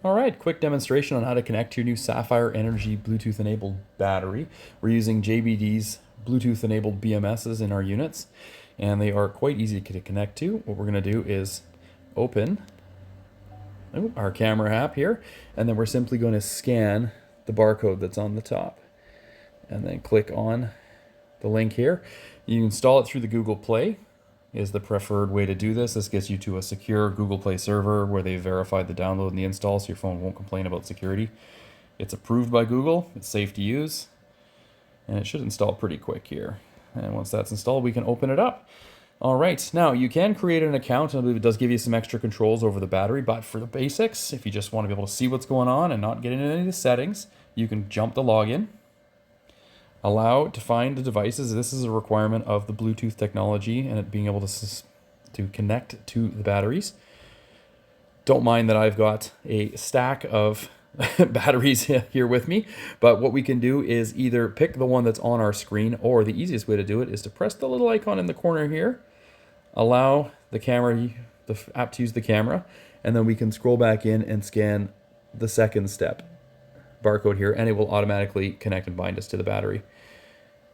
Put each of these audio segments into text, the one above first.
All right, quick demonstration on how to connect your new Sapphire Energy Bluetooth enabled battery. We're using JBD's Bluetooth enabled BMSs in our units, and they are quite easy to connect to. What we're going to do is open our camera app here, and then we're simply going to scan the barcode that's on the top, and then click on the link here. You install it through the Google Play is the preferred way to do this. This gets you to a secure Google Play server where they've verified the download and the install, so your phone won't complain about security. It's approved by Google, it's safe to use, and it should install pretty quick here. And once that's installed, we can open it up. All right, now you can create an account. I believe it does give you some extra controls over the battery, but for the basics, if you just want to be able to see what's going on and not get into any of the settings, you can jump the login. Allow to find the devices. This is a requirement of the Bluetooth technology and it being able to connect to the batteries. Don't mind that I've got a stack of batteries here with me, but what we can do is either pick the one that's on our screen, or the easiest way to do it is to press the little icon in the corner here, allow the camera, the app to use the camera, and then we can scroll back in and scan the second step barcode here, and it will automatically connect and bind us to the battery.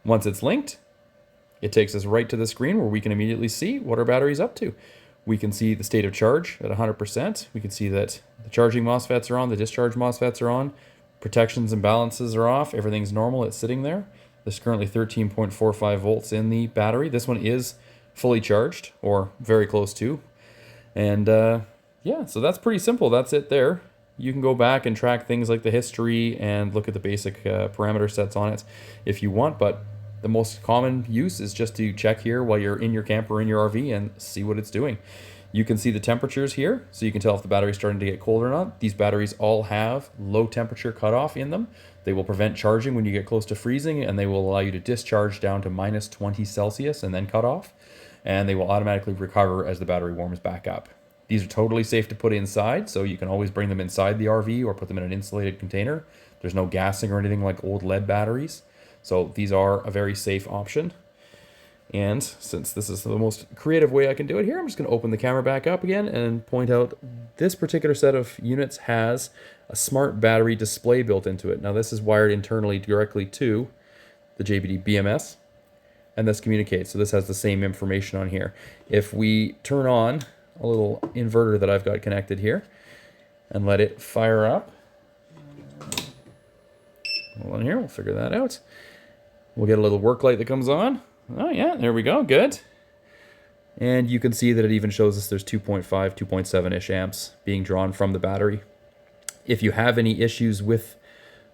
Once it's linked, it takes us right to the screen where we can immediately see what our battery's up to. We can see the state of charge at 100%. We can see that the charging MOSFETs are on, the discharge MOSFETs are on, protections and balances are off, everything's normal, it's sitting there. There's currently 13.45 volts in the battery. This one is fully charged, or very close to. And yeah, so that's pretty simple. That's it there. You can go back and track things like the history and look at the basic parameter sets on it if you want, but the most common use is just to check here while you're in your camper or in your RV and see what it's doing. You can see the temperatures here, so you can tell if the battery's starting to get cold or not. These batteries all have low temperature cutoff in them. They will prevent charging when you get close to freezing, and they will allow you to discharge down to minus 20 Celsius and then cut off, and they will automatically recover as the battery warms back up. These are totally safe to put inside, so you can always bring them inside the RV or put them in an insulated container. There's no gassing or anything like old lead batteries. So these are a very safe option. And since this is the most creative way I can do it here, I'm just going to open the camera back up again and point out this particular set of units has a smart battery display built into it. Now this is wired internally directly to the JBD BMS, and this communicates. So this has the same information on here. If we turn on a little inverter that I've got connected here and let it fire up. Hold on here, we'll figure that out. We'll get a little work light that comes on. Oh yeah, there we go, good. And you can see that it even shows us there's 2.5, 2.7-ish amps being drawn from the battery. If you have any issues with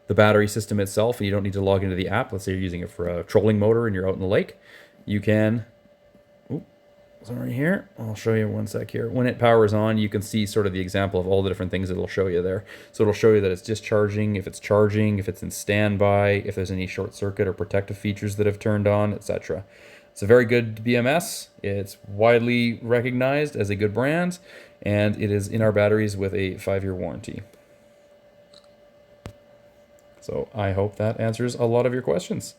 the battery system itself and you don't need to log into the app, let's say you're using it for a trolling motor and you're out in the lake, you can sorry here, I'll show you one sec here. When it powers on, you can see sort of the example of all the different things it'll show you there. So it'll show you that it's discharging, if it's charging, if it's in standby, if there's any short circuit or protective features that have turned on, etc. It's a very good BMS. It's widely recognized as a good brand, and it is in our batteries with a 5-year warranty. So I hope that answers a lot of your questions.